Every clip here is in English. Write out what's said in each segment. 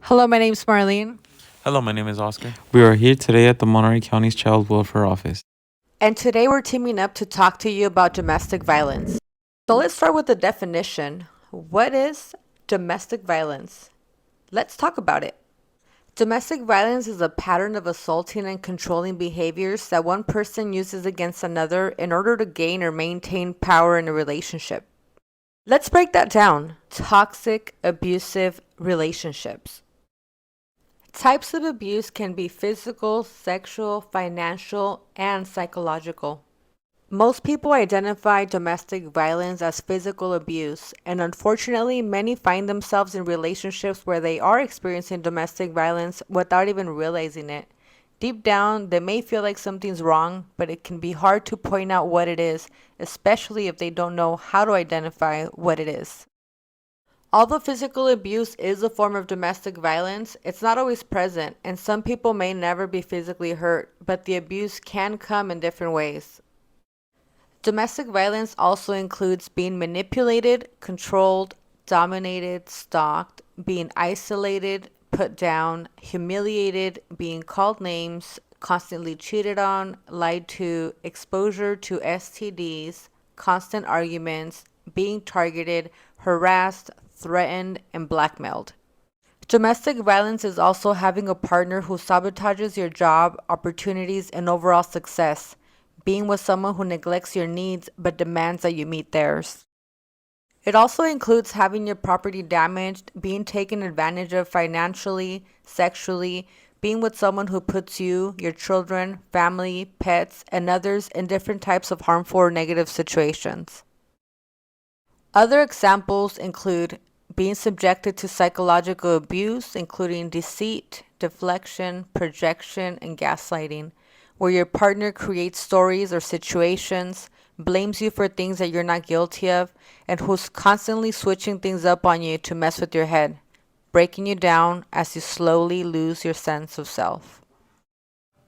Hello, my name's Marlene. Hello, my name is Oscar. We are here today at the Monterey County's Child Welfare Office. And today we're teaming up to talk to you about domestic violence. So let's start with the definition. What is domestic violence? Let's talk about it. Domestic violence is a pattern of assaulting and controlling behaviors that one person uses against another in order to gain or maintain power in a relationship. Let's break that down. Toxic, abusive relationships. Types of abuse can be physical, sexual, financial, and psychological. Most people identify domestic violence as physical abuse, and unfortunately, many find themselves in relationships where they are experiencing domestic violence without even realizing it. Deep down, they may feel like something's wrong, but it can be hard to point out what it is, especially if they don't know how to identify what it is. Although physical abuse is a form of domestic violence, it's not always present, and some people may never be physically hurt, but the abuse can come in different ways. Domestic violence also includes being manipulated, controlled, dominated, stalked, being isolated, put down, humiliated, being called names, constantly cheated on, lied to, exposure to STDs, constant arguments, being targeted, harassed, threatened, and blackmailed. Domestic violence is also having a partner who sabotages your job, opportunities, and overall success, being with someone who neglects your needs but demands that you meet theirs. It also includes having your property damaged, being taken advantage of financially, sexually, being with someone who puts you, your children, family, pets, and others in different types of harmful or negative situations. Other examples include being subjected to psychological abuse, including deceit, deflection, projection, and gaslighting, where your partner creates stories or situations, blames you for things that you're not guilty of, and who's constantly switching things up on you to mess with your head, breaking you down as you slowly lose your sense of self.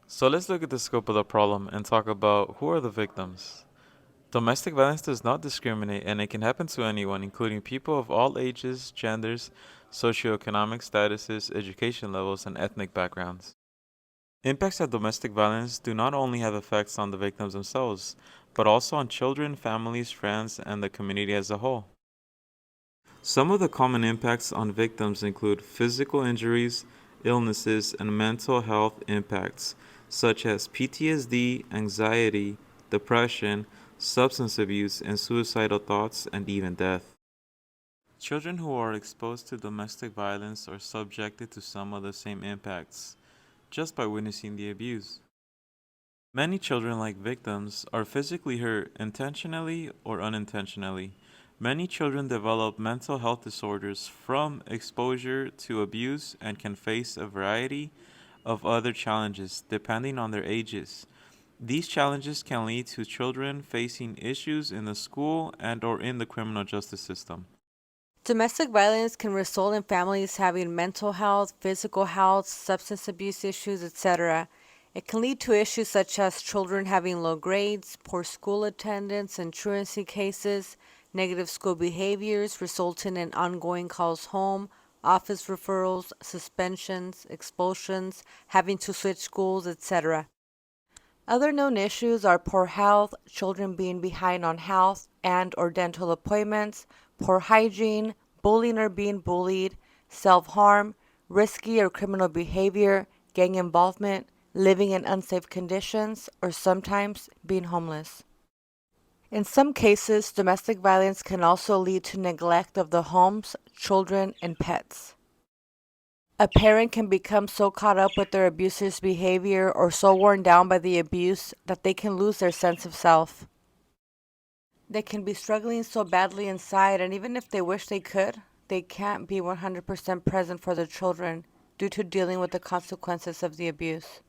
So let's look at the scope of the problem and talk about who are the victims. Domestic violence does not discriminate and it can happen to anyone, including people of all ages, genders, socioeconomic statuses, education levels, and ethnic backgrounds. Impacts of domestic violence do not only have effects on the victims themselves, but also on children, families, friends, and the community as a whole. Some of the common impacts on victims include physical injuries, illnesses, and mental health impacts, such as PTSD, anxiety, depression, substance abuse, and suicidal thoughts, and even death. Children who are exposed to domestic violence are subjected to some of the same impacts just by witnessing the abuse. Many children, like victims, are physically hurt intentionally or unintentionally. Many children develop mental health disorders from exposure to abuse and can face a variety of other challenges depending on their ages. These challenges can lead to children facing issues in the school and or in the criminal justice system. Domestic violence can result in families having mental health, physical health, substance abuse issues, etc. It can lead to issues such as children having low grades, poor school attendance and truancy cases, negative school behaviors resulting in ongoing calls home, office referrals, suspensions, expulsions, having to switch schools, etc. Other known issues are poor health, children being behind on health and or dental appointments, poor hygiene, bullying or being bullied, self-harm, risky or criminal behavior, gang involvement, living in unsafe conditions, or sometimes being homeless. In some cases, domestic violence can also lead to neglect of the homes, children, and pets. A parent can become so caught up with their abuser's behavior or so worn down by the abuse that they can lose their sense of self. They can be struggling so badly inside, and even if they wish they could, they can't be 100% present for their children due to dealing with the consequences of the abuse.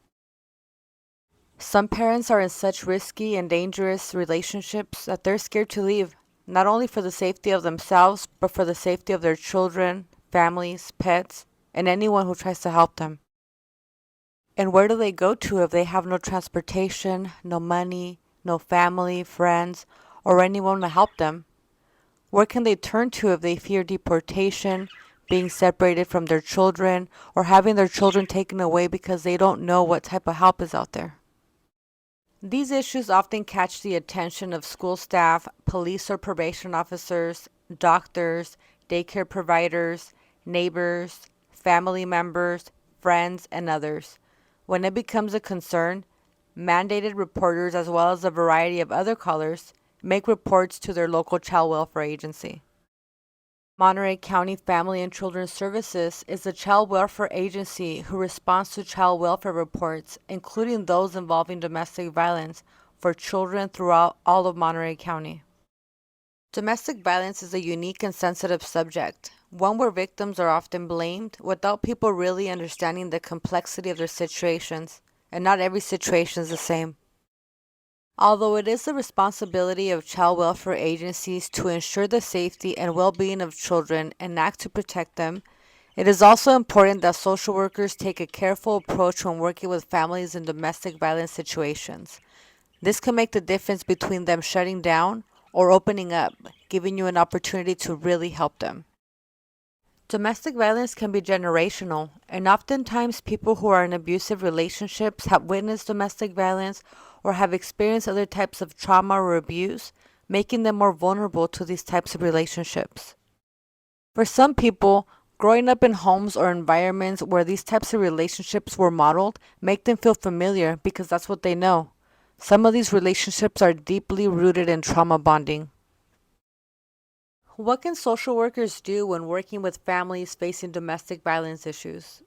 Some parents are in such risky and dangerous relationships that they're scared to leave, not only for the safety of themselves, but for the safety of their children, families, pets, and anyone who tries to help them. And where do they go to if they have no transportation, no money, no family, friends, or anyone to help them? Where can they turn to if they fear deportation, being separated from their children, or having their children taken away because they don't know what type of help is out there. These issues often catch the attention of school staff, police or probation officers, doctors, daycare providers, neighbors, family members, friends, and others. When it becomes a concern, mandated reporters, as well as a variety of other callers, make reports to their local child welfare agency. Monterey County Family and Children's Services is a child welfare agency who responds to child welfare reports, including those involving domestic violence, for children throughout all of Monterey County. Domestic violence is a unique and sensitive subject, one where victims are often blamed without people really understanding the complexity of their situations, and not every situation is the same. Although it is the responsibility of child welfare agencies to ensure the safety and well-being of children and act to protect them, it is also important that social workers take a careful approach when working with families in domestic violence situations. This can make the difference between them shutting down or opening up, giving you an opportunity to really help them. Domestic violence can be generational, and oftentimes people who are in abusive relationships have witnessed domestic violence or have experienced other types of trauma or abuse, making them more vulnerable to these types of relationships. For some people, growing up in homes or environments where these types of relationships were modeled make them feel familiar because that's what they know. Some of these relationships are deeply rooted in trauma bonding. What can social workers do when working with families facing domestic violence issues?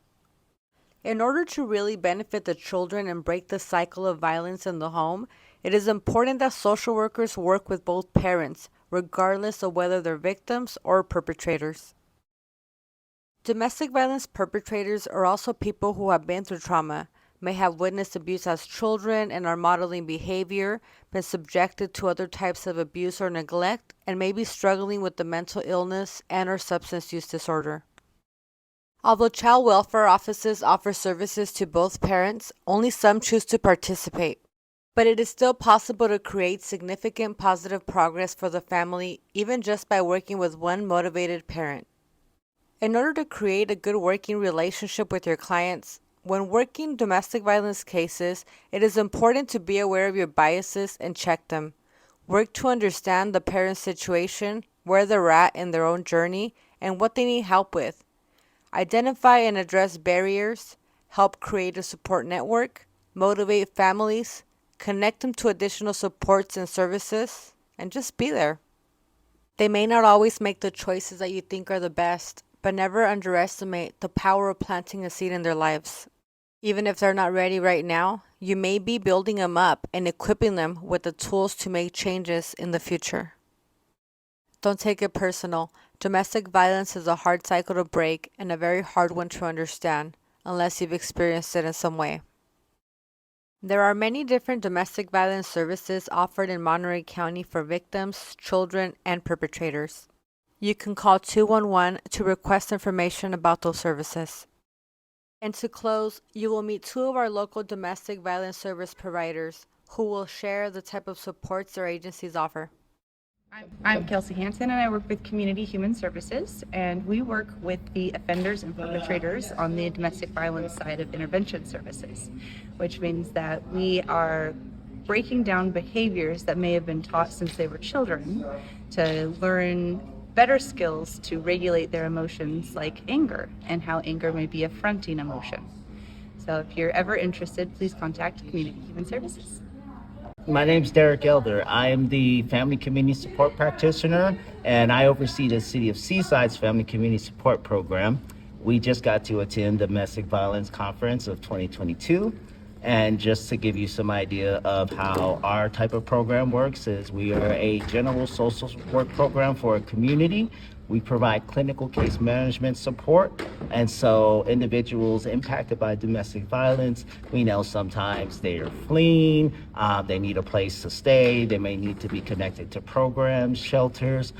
In order to really benefit the children and break the cycle of violence in the home, it is important that social workers work with both parents, regardless of whether they're victims or perpetrators. Domestic violence perpetrators are also people who have been through trauma, may have witnessed abuse as children and are modeling behavior, been subjected to other types of abuse or neglect, and may be struggling with the mental illness and/or substance use disorder. Although child welfare offices offer services to both parents, only some choose to participate. But it is still possible to create significant positive progress for the family, even just by working with one motivated parent. In order to create a good working relationship with your clients, when working domestic violence cases, it is important to be aware of your biases and check them. Work to understand the parent's situation, where they're at in their own journey, and what they need help with. Identify and address barriers, help create a support network, motivate families, connect them to additional supports and services, and just be there. They may not always make the choices that you think are the best, but never underestimate the power of planting a seed in their lives. Even if they're not ready right now, you may be building them up and equipping them with the tools to make changes in the future. Don't take it personal. Domestic violence is a hard cycle to break and a very hard one to understand, unless you've experienced it in some way. There are many different domestic violence services offered in Monterey County for victims, children, and perpetrators. You can call 211 to request information about those services. And to close, you will meet two of our local domestic violence service providers who will share the type of supports their agencies offer. I'm Kelsey Hansen, and I work with Community Human Services, and we work with the offenders and perpetrators on the domestic violence side of intervention services, which means that we are breaking down behaviors that may have been taught since they were children to learn better skills to regulate their emotions, like anger, and how anger may be a fronting emotion. So if you're ever interested, please contact Community Human Services. My name's Derek Elder. I am the Family Community Support Practitioner, and I oversee the City of Seaside's Family Community Support Program. We just got to attend the Domestic Violence Conference of 2022. And just to give you some idea of how our type of program works is we are a general social support program for a community. We provide clinical case management support. And so individuals impacted by domestic violence, we know sometimes they are fleeing, they need a place to stay, they may need to be connected to programs, shelters,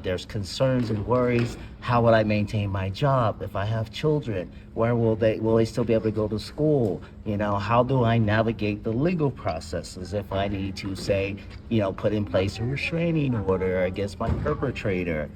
there's concerns and worries. How will I maintain my job if I have children? Where will they still be able to go to school? How do I navigate the legal processes if I need to say, put in place a restraining order against my perpetrator?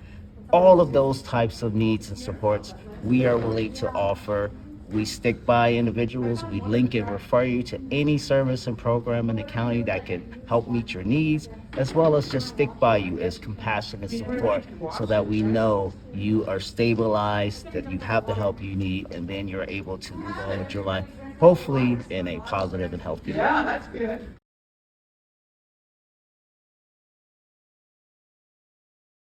all of those types of needs and supports we are willing to offer. We stick by individuals. We link and refer you to any service and program in the county that can help meet your needs, as well as just stick by you as compassionate support so that we know you are stabilized, that you have the help you need, and then you're able to move on with your life, hopefully in a positive and healthy way.